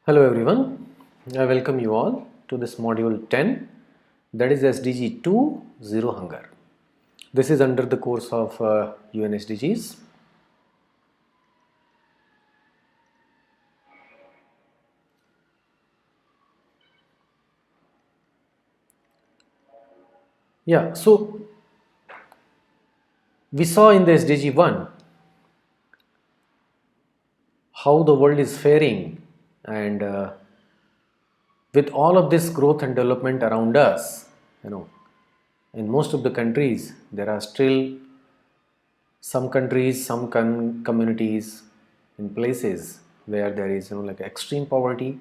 Hello everyone, I welcome you all to this module 10, that is SDG 2 Zero Hunger. This is under the course of UN SDGs. Yeah, so we saw in the SDG 1 how the world is faring, and with all of this growth and development around us, in most of the countries there are still some countries, some communities in places where there is like extreme poverty,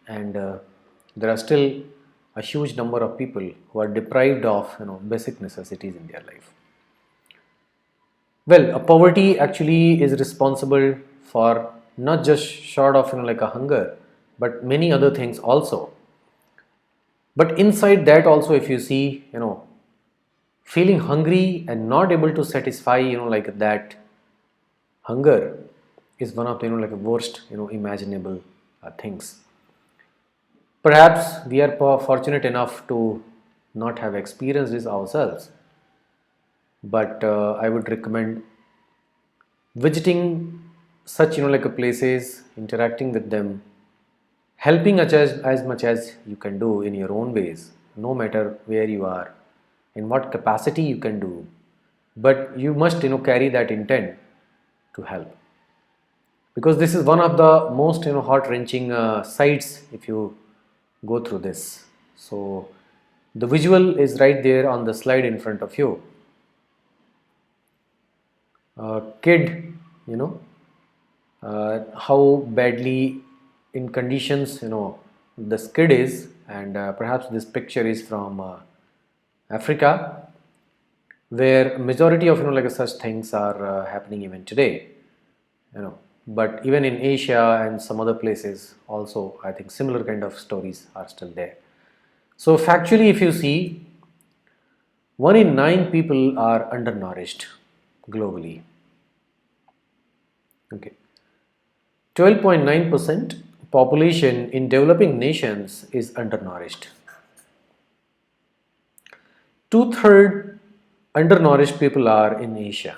and there are still a huge number of people who are deprived of basic necessities in their life. Well, poverty actually is responsible for not just short of like a hunger, but many other things also. But inside that also, if you see, feeling hungry and not able to satisfy, like that hunger is one of the like worst imaginable things. Perhaps we are fortunate enough to not have experienced this ourselves, but I would recommend visiting such like places, interacting with them, helping as much as you can do in your own ways, no matter where you are, in what capacity you can do, but you must carry that intent to help, because this is one of the most heart-wrenching sights if you go through this. So the visual is right there on the slide in front of you. Kid, how badly in conditions the kid is, and perhaps this picture is from Africa, where majority of like such things are happening even today, but even in Asia and some other places also, I think similar kind of stories are still there. So factually, if you see, 1 in 9 people are undernourished globally. Okay, 12.9% population in developing nations is undernourished. 2/3 undernourished people are in Asia.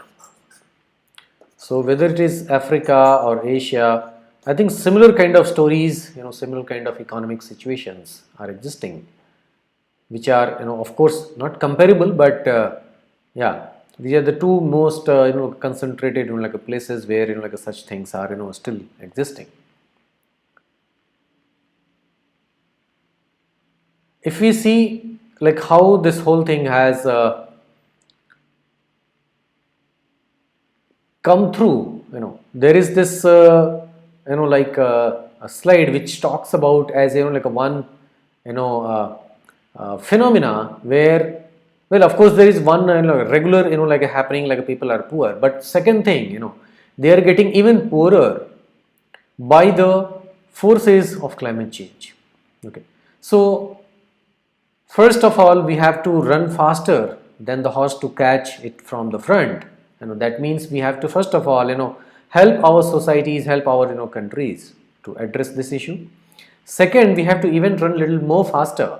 So whether it is Africa or Asia, I think similar kind of stories, similar kind of economic situations are existing, which are of course not comparable, but yeah, these are the two most concentrated like places where like such things are still existing. If we see like how this whole thing has come through, there is this like a slide which talks about as like a one phenomena where, well, of course there is one regular like happening, like people are poor, but second thing, they are getting even poorer by the forces of climate change. Okay, so first of all, we have to run faster than the horse to catch it from the front. That means we have to first of all help our societies, help our countries to address this issue. Second, we have to even run a little more faster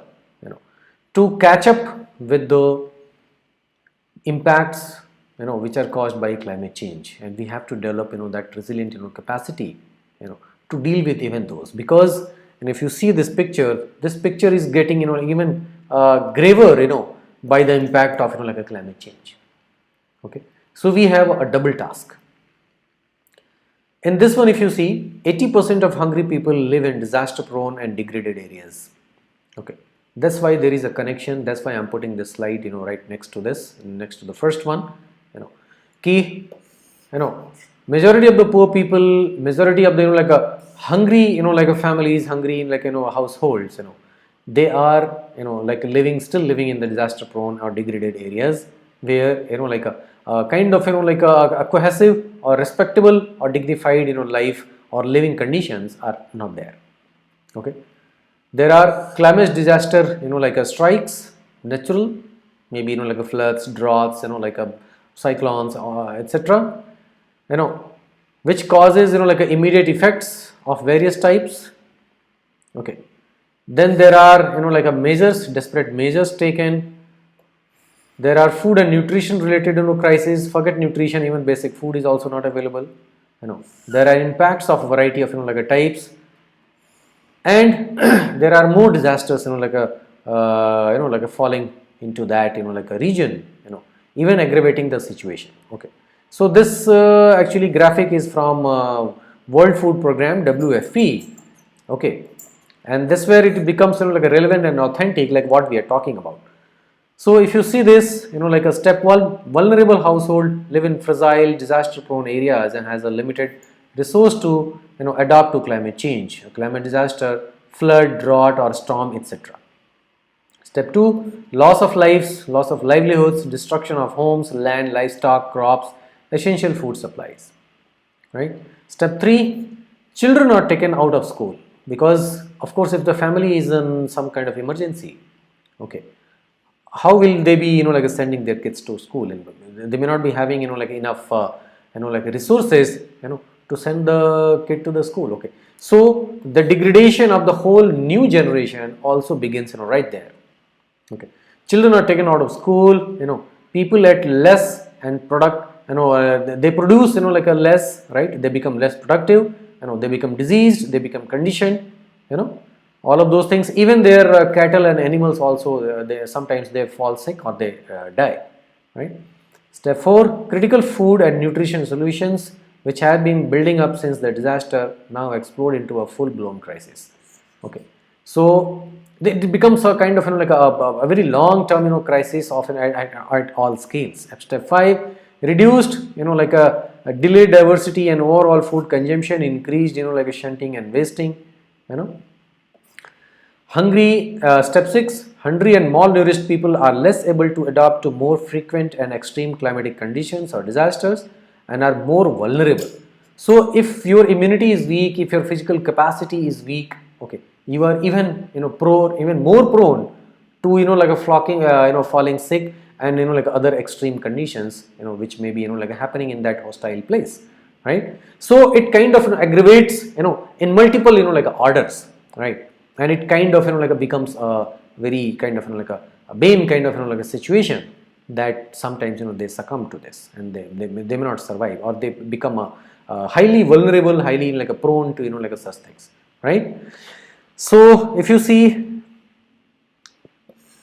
to catch up with the impacts which are caused by climate change, and we have to develop that resilient capacity to deal with even those, because if you see this picture is getting even graver by the impact of like a climate change. Okay, so we have a double task. In this one, if you see, 80% of hungry people live in disaster prone and degraded areas. Okay, that's why there is a connection. That's why I'm putting this slide right next to this, next to the first one. Key, majority of the poor people, majority of the like a hungry like a families, hungry like households, they are still living in the disaster prone or degraded areas, where like a kind of like a cohesive or respectable or dignified life or living conditions are not there. Okay, there are climate disaster like a strikes, natural, maybe like a floods, droughts, like a cyclones, etc., which causes like a immediate effects of various types. Okay, then there are like a measures, desperate measures taken. There are food and nutrition related crises. Forget nutrition, even basic food is also not available. There are impacts of variety of like a types, and there are more disasters like a like a falling into that like a region, even aggravating the situation. Okay, so this actually graphic is from World Food Program, WFP. Okay, and this where it becomes like a relevant and authentic, like what we are talking about. So if you see this, like a step one, vulnerable household live in fragile, disaster-prone areas and has a limited resource to adapt to climate change, a climate disaster, flood, drought, or storm, etc. Step two, loss of lives, loss of livelihoods, destruction of homes, land, livestock, crops, essential food supplies. Right. Step three, children are taken out of school because, of course, if the family is in some kind of emergency, okay, how will they be like sending their kids to school? And they may not be having like enough like resources to send the kid to the school. Okay, so the degradation of the whole new generation also begins right there. Okay, children are taken out of school, people at less and product, they produce like a less, right? They become less productive, they become diseased, they become conditioned, all of those things. Even their cattle and animals also, sometimes they fall sick or they die, right? Step 4, critical food and nutrition solutions which have been building up since the disaster now explode into a full-blown crisis. Okay, so it becomes a kind of like a very long-term crisis, often at all scales. Step 5, reduced like a delayed diversity and overall food consumption, increased like a shunting and wasting, Hungry, step 6, hungry and malnourished people are less able to adapt to more frequent and extreme climatic conditions or disasters and are more vulnerable. So if your immunity is weak, if your physical capacity is weak, okay, you are even even more prone to like a flocking falling sick and like other extreme conditions which may be like happening in that hostile place, right? So it kind of aggravates in multiple like orders, right? And it kind of like becomes a very kind of like a BAME kind of like a situation that sometimes they succumb to this and they may not survive, or they become a highly vulnerable, highly like a prone to like a such things, right? So if you see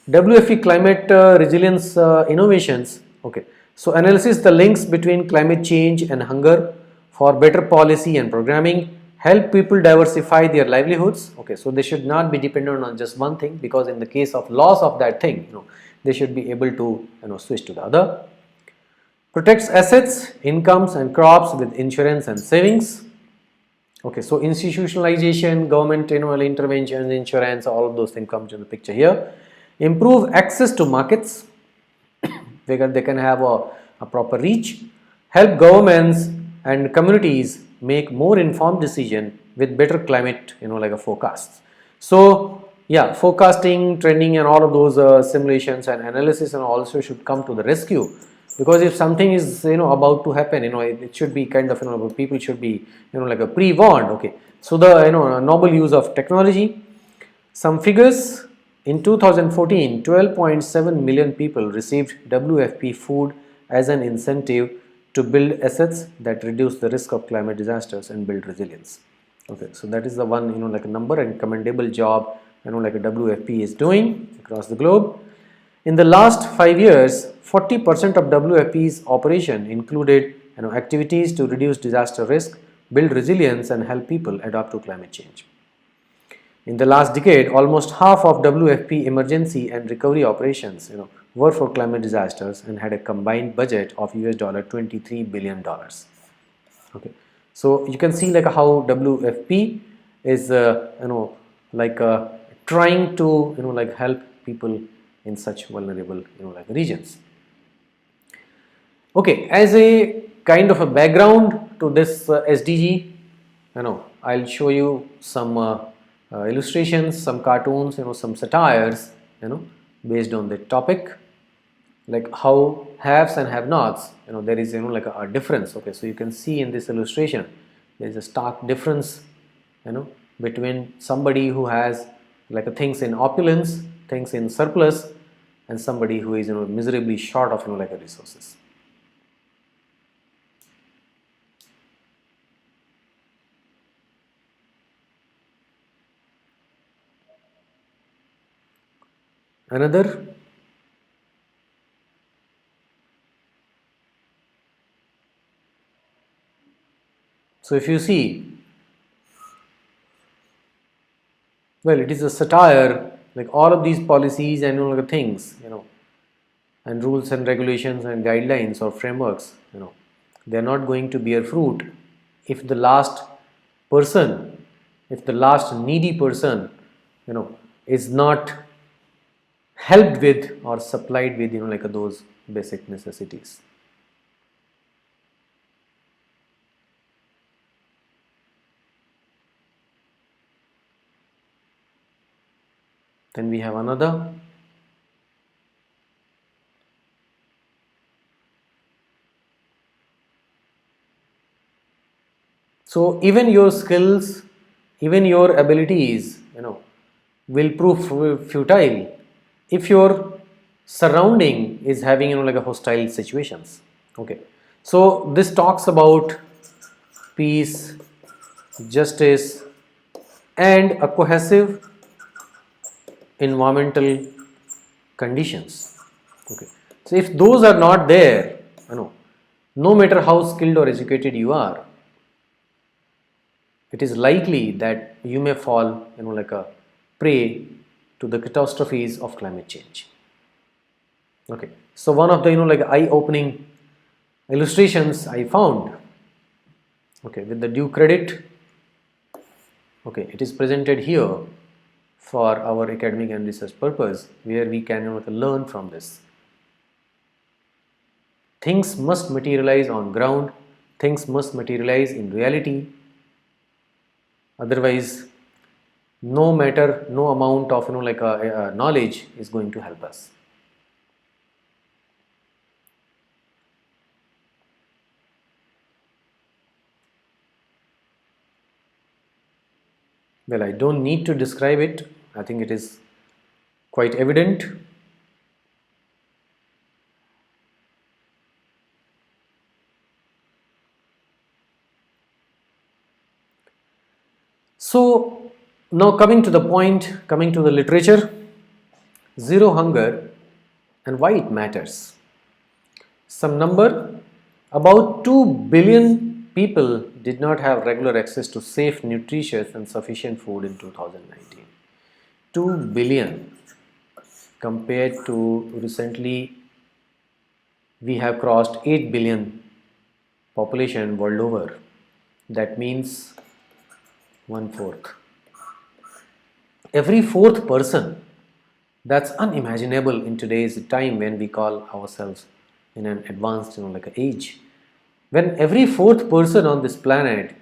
WFP climate resilience innovations, okay, so analysis the links between climate change and hunger for better policy and programming, help people diversify their livelihoods. Okay, so they should not be dependent on just one thing, because in the case of loss of that thing, they should be able to switch to the other. Protects assets, incomes and crops with insurance and savings. Okay, so institutionalization, government intervention, insurance, all of those things come into the picture here. Improve access to markets where they can have a proper reach. Help governments and communities make more informed decision with better climate like a forecasts. So yeah, forecasting, trending and all of those simulations and analysis and also should come to the rescue, because if something is about to happen, it should be kind of people should be like a pre-warned. Okay, so the noble use of technology. Some figures: in 2014, 12.7 million people received WFP food as an incentive to build assets that reduce the risk of climate disasters and build resilience. Okay, so that is the one like a number and commendable job like a WFP is doing across the globe. In the last 5 years, 40% of WFP's operation included activities to reduce disaster risk, build resilience and help people adapt to climate change. In the last decade, almost half of WFP emergency and recovery operations were for climate disasters and had a combined budget of $23 billion. Okay, so you can see like how WFP is like trying to like help people in such vulnerable like regions. Okay, as a kind of a background to this SDG, I'll show you some illustrations, some cartoons, some satires, based on the topic, like how haves and have-nots, there is like a difference. Okay, so you can see in this illustration there is a stark difference you know, between somebody who has like a things in opulence, things in surplus, and somebody who is, you know, miserably short of, you know, like a resources. Another, so if you see, well, it is a satire, like all of these policies and, you know, like things, you know, and rules and regulations and guidelines or frameworks, you know, they are not going to bear fruit if the last person, if the last needy person, you know, is not helped with or supplied with, you know, like those basic necessities. Then we have another. So even your skills, even your abilities, you know, will prove futile if your surrounding is having, you know, like a hostile situations. Okay, so this talks about peace, justice, and a cohesive environmental conditions. Okay, so if those are not there, you know, no matter how skilled or educated you are, it is likely that you may fall, you know, like a prey to the catastrophes of climate change. Okay, so one of the, you know, like eye-opening illustrations I found, okay, with the due credit, okay, it is presented here for our academic and research purpose, where we can, you know, learn from this. Things must materialize on ground, things must materialize in reality, otherwise no matter, no amount of, you know, like a knowledge is going to help us. Well, I don't need to describe it, I think it is quite evident. So now coming to the point, coming to the literature, zero hunger and why it matters. Some number, about 2 billion people did not have regular access to safe, nutritious and sufficient food in 2019. 2 billion compared to recently we have crossed 8 billion population world over. That means 1/4. Every fourth person, that's unimaginable in today's time when we call ourselves in an advanced, you know, like age. When every fourth person on this planet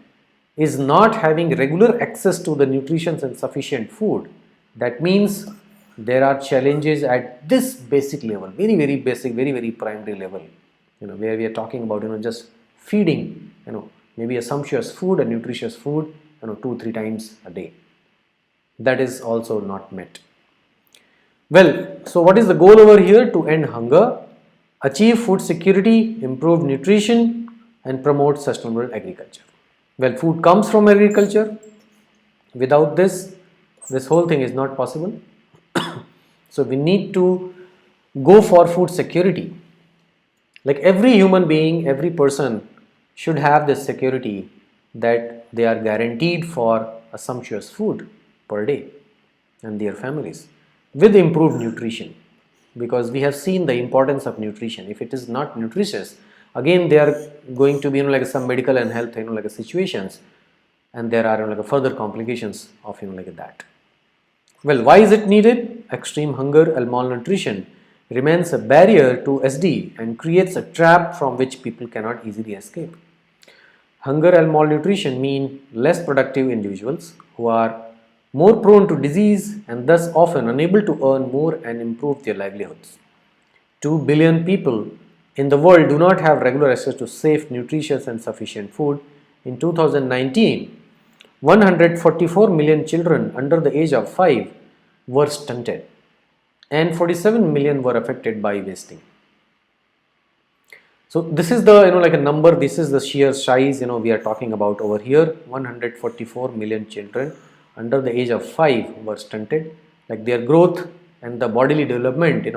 is not having regular access to the nutrition and sufficient food, that means there are challenges at this basic level, very very basic, very very primary level, you know, where we are talking about, you know, just feeding, you know, maybe a sumptuous food, a nutritious food, you know, 2-3 times a day. That is also not met. Well, so what is the goal over here? To end hunger, achieve food security, improve nutrition, and promote sustainable agriculture. Well, food comes from agriculture. Without this, this whole thing is not possible. So we need to go for food security. Like every human being, every person should have this security that they are guaranteed for a sumptuous food per day and their families with improved nutrition, because we have seen the importance of nutrition. If it is not nutritious, again there are going to be, you know, like some medical and health, you know, like situations, and there are, you know, like further complications of, you know, like that. Well, why is it needed? Extreme hunger and malnutrition remains a barrier to SD and creates a trap from which people cannot easily escape. Hunger and malnutrition mean less productive individuals who are more prone to disease and thus often unable to earn more and improve their livelihoods. 2 billion people in the world do not have regular access to safe, nutritious and sufficient food in 2019. 144 million children under the age of 5 were stunted and 47 million were affected by wasting. So this is the like a number, this is the sheer size we are talking about over here. 144 million children under the age of 5 were stunted, like their growth and the bodily development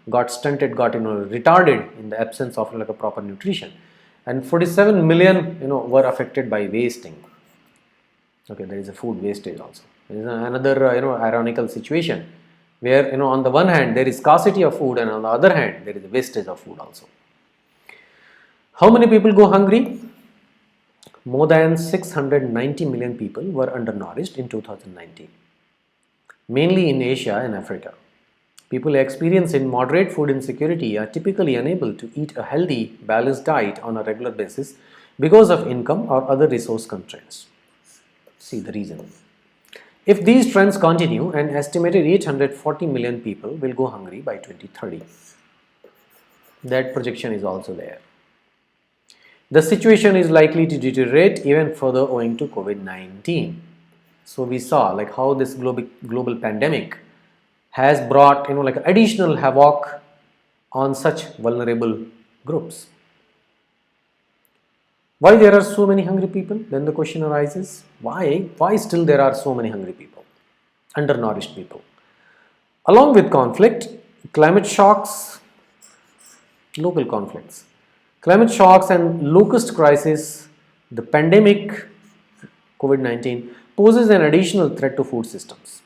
got stunted, got retarded in the absence of like a proper nutrition, and 47 million were affected by wasting. Okay, there is a food wastage also. There is another ironical situation where on the one hand there is scarcity of food, and on the other hand there is a wastage of food also. How many people go hungry? More than 690 million people were undernourished in 2019, mainly in Asia and Africa. People experiencing moderate food insecurity are typically unable to eat a healthy, balanced diet on a regular basis because of income or other resource constraints. See the reason. If these trends continue, an estimated 840 million people will go hungry by 2030. That projection is also there. The situation is likely to deteriorate even further owing to COVID-19. So we saw like how this global pandemic has brought like additional havoc on such vulnerable groups. Why there are so many hungry people? Then the question arises, why still there are so many hungry people, undernourished people? Along with conflict, climate shocks, local conflicts, climate shocks and locust crisis, the pandemic COVID-19 poses an additional threat to food systems.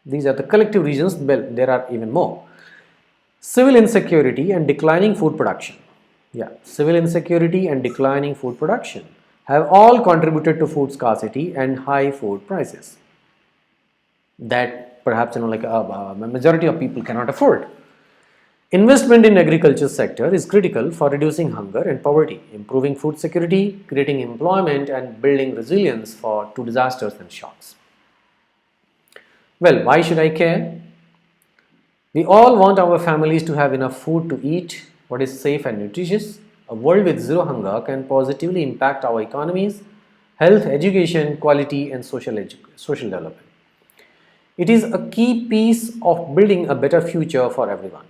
These are the collective reasons, but there are even more. Civil insecurity and declining food production. Civil insecurity and declining food production have all contributed to food scarcity and high food prices that perhaps like a majority of people cannot afford. Investment in agriculture sector is critical for reducing hunger and poverty, improving food security, creating employment, and building resilience to disasters and shocks. Well, why should I care? We all want our families to have enough food to eat what is safe and nutritious. A world with zero hunger can positively impact our economies, health, education, quality, and social development. It is a key piece of building a better future for everyone.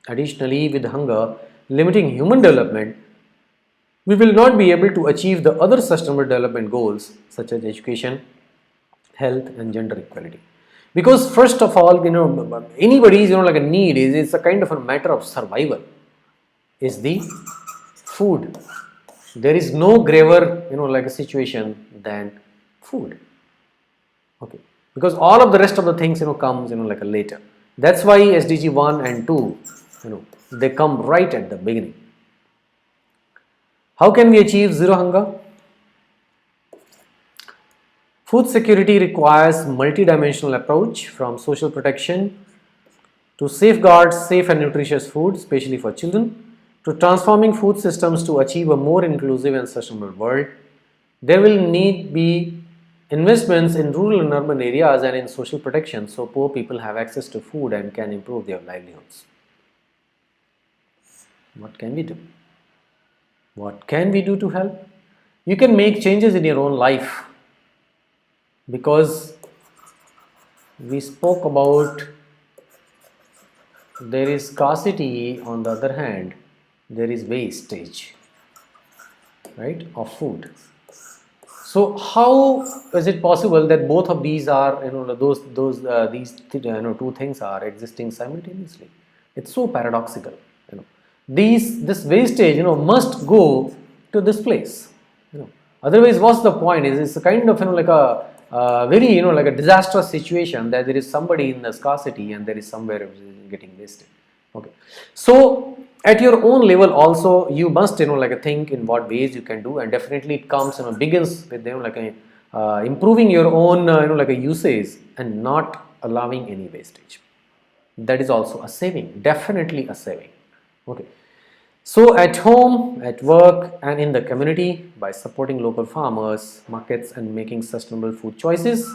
Additionally, with hunger limiting human development, we will not be able to achieve the other sustainable development goals such as education, health, and gender equality. Because first of all, anybody's like a need is a kind of a matter of survival. Is the food. There is no graver like a situation than food. Okay, because all of the rest of the things comes like a later. That's why SDG 1 and 2 they come right at the beginning. How can we achieve zero hunger? Food security requires multi-dimensional approach from social protection to safeguard safe and nutritious food, especially for children, to transforming food systems to achieve a more inclusive and sustainable world. There will need be investments in rural and urban areas and in social protection so poor people have access to food and can improve their livelihoods. What can we do? What can we do to help? You can make changes in your own life, because we spoke about there is scarcity, on the other hand there is wastage, right, of food. So how is it possible that both of these are these two things are existing simultaneously? It's so paradoxical. This wastage must go to this place. Otherwise, what's the point? It's a kind of like a very like a disastrous situation that there is somebody in the scarcity and there is somewhere getting wasted. Okay, so at your own level also you must like think in what ways you can do, and definitely it comes begins with like improving your own like a usage and not allowing any wastage. That is also a saving, definitely a saving. Okay, so at home, at work, and in the community, by supporting local farmers, markets, and making sustainable food choices,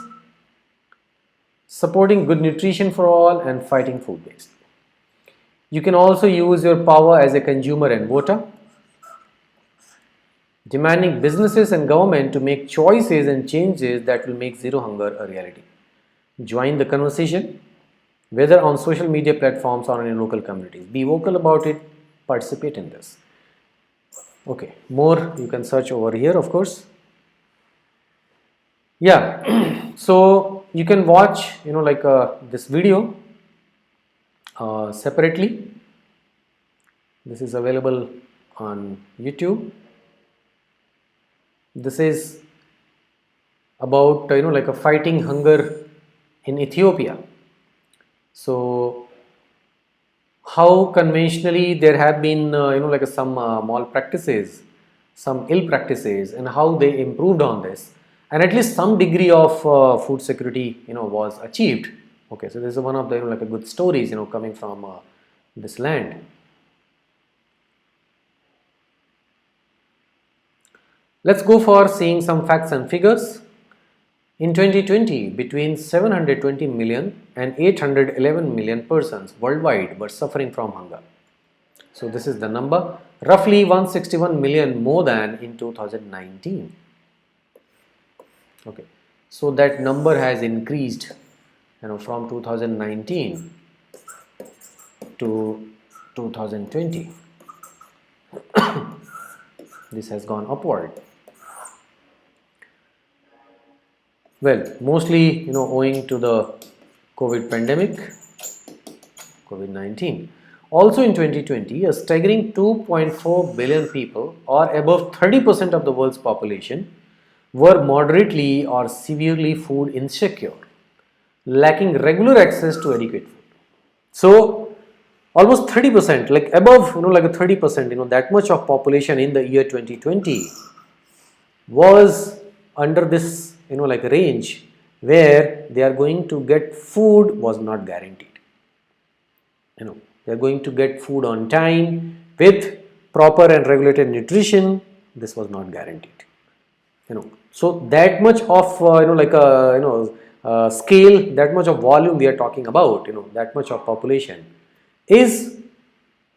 supporting good nutrition for all, and fighting food waste. You can also use your power as a consumer and voter. demanding businesses and government to make choices and changes that will make zero hunger a reality. Join the conversation, whether on social media platforms or in your local communities. Be vocal about it, participate in this. Okay, more you can search over here, of course. Yeah, so you can watch, this video separately. This is available on YouTube. This is about a fighting hunger in Ethiopia. So how conventionally there have been some malpractices, some ill practices, and how they improved on this, and at least some degree of food security was achieved. Okay, so this is one of the a good stories coming from this land. Let's go for seeing some facts and figures. In 2020, between 720 million and 811 million persons worldwide were suffering from hunger. So this is the number, roughly 161 million more than in 2019. Okay, so that number has increased, from 2019 to 2020. This has gone upward. Well, mostly owing to the COVID pandemic, COVID-19. Also in 2020, a staggering 2.4 billion people, or above 30% of the world's population, were moderately or severely food insecure, lacking regular access to adequate food. So almost 30%, like above a 30%, that much of population in the year 2020 was under this range where they are going to get food was not guaranteed. They are going to get food on time with proper and regulated nutrition. This was not guaranteed. So that much of scale, that much of volume we are talking about, that much of population is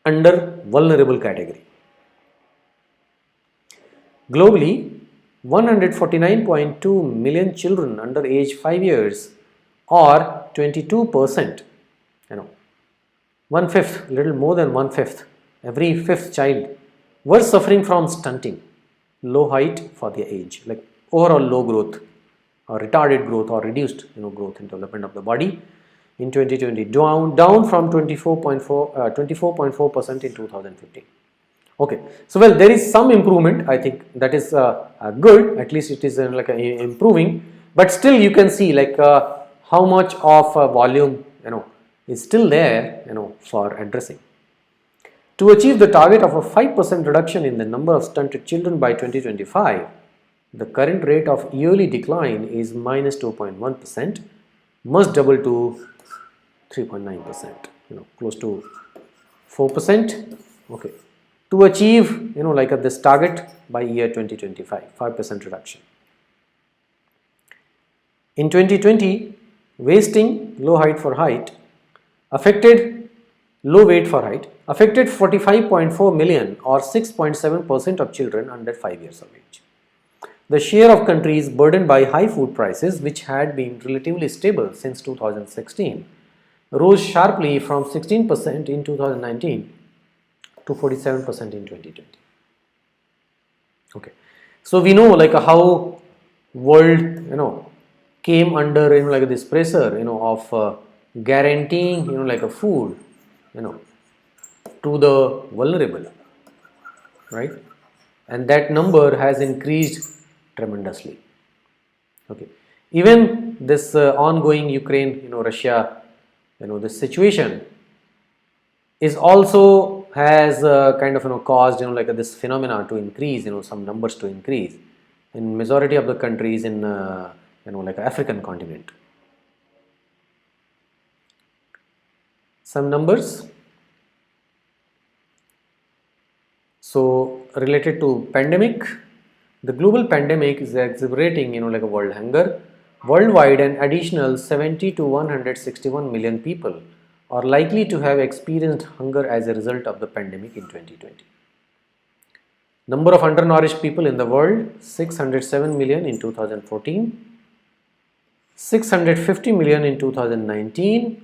under vulnerable category. Globally, 149.2 million children under age 5 years, or 22%, one-fifth, little more than one-fifth, every fifth child were suffering from stunting, low height for their age, like overall low growth or retarded growth or reduced growth and development of the body in 2020, down from 24.4% in 2015. Okay, so well, there is some improvement. I think that is good. At least it is improving, but still you can see how much of volume is still there for addressing. To achieve the target of a 5% reduction in the number of stunted children by 2025, the current rate of yearly decline is minus 2.1%, must double to 3.9%, close to 4%. Okay, to achieve this target by year 2025, 5% reduction. In 2020, wasting, low weight for height affected 45.4 million, or 6.7% of children under 5 years of age. The share of countries burdened by high food prices, which had been relatively stable since 2016, rose sharply from 16% in 2019 to 47% in 2020. Okay, so we know how world came under this pressure of guaranteeing a food to the vulnerable, right? And that number has increased tremendously. Okay, even this ongoing Ukraine Russia this situation is also has kind of caused this phenomena to increase, some numbers to increase in majority of the countries in African continent. Some numbers. So related to pandemic, the global pandemic is exacerbating a world hunger. Worldwide, an additional 70 to 161 million people are likely to have experienced hunger as a result of the pandemic in 2020. Number of undernourished people in the world, 607 million in 2014, 650 million in 2019,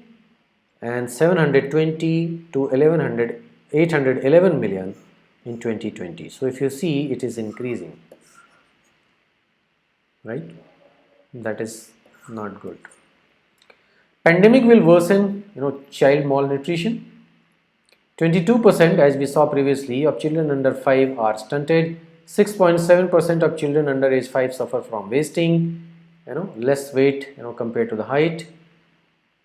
and 720 to 811 million in 2020. So if you see, it is increasing, right? That is not good. Pandemic will worsen, child malnutrition. 22%, as we saw previously, of children under 5 are stunted. 6.7% of children under age 5 suffer from wasting, less weight, compared to the height.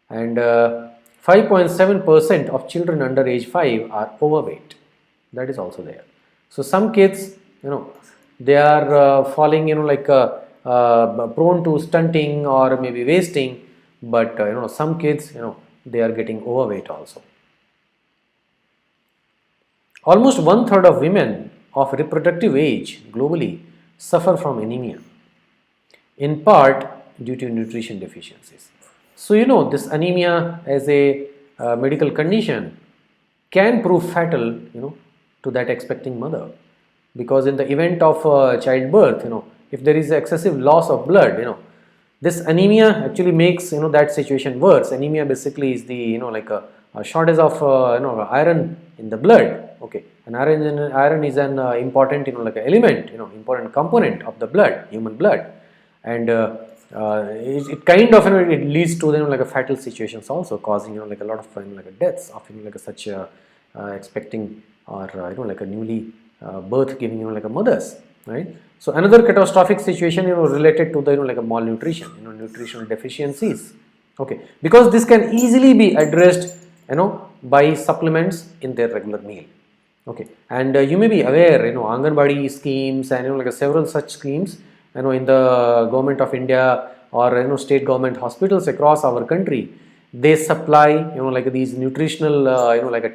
And 5.7% of children under age 5 are overweight. That is also there. So some kids, they are falling, prone to stunting or maybe wasting, but some kids, they are getting overweight also. Almost 1/3 of women of reproductive age globally suffer from anemia, in part due to nutrition deficiencies. So this anemia as a medical condition can prove fatal, to that expecting mother, because in the event of childbirth, if there is excessive loss of blood, this anemia actually makes that situation worse. Anemia basically is the a shortage of iron in the blood. Okay, and iron is an important element, important component of the blood, human blood, and it kind of it leads to fatal situations also, causing a lot of deaths of such expecting or a newly birth giving mothers, right? So another catastrophic situation related to the malnutrition, nutritional deficiencies. Okay, because this can easily be addressed by supplements in their regular meal. Okay, and you may be aware Anganwadi schemes and several such schemes in the government of India or state government hospitals across our country. They supply these nutritional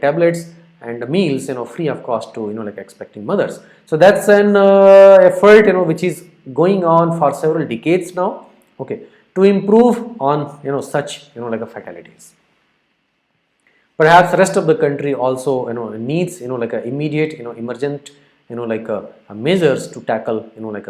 tablets and meals free of cost to expecting mothers. So that's an effort which is going on for several decades now, okay, to improve on such fatalities. Perhaps rest of the country also needs immediate emergent measures to tackle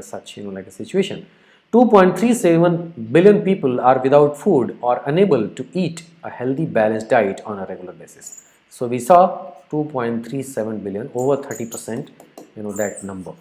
such a situation. 2.37 billion people are without food or unable to eat a healthy balanced diet on a regular basis. So we saw 2.37 billion, over 30%, that number.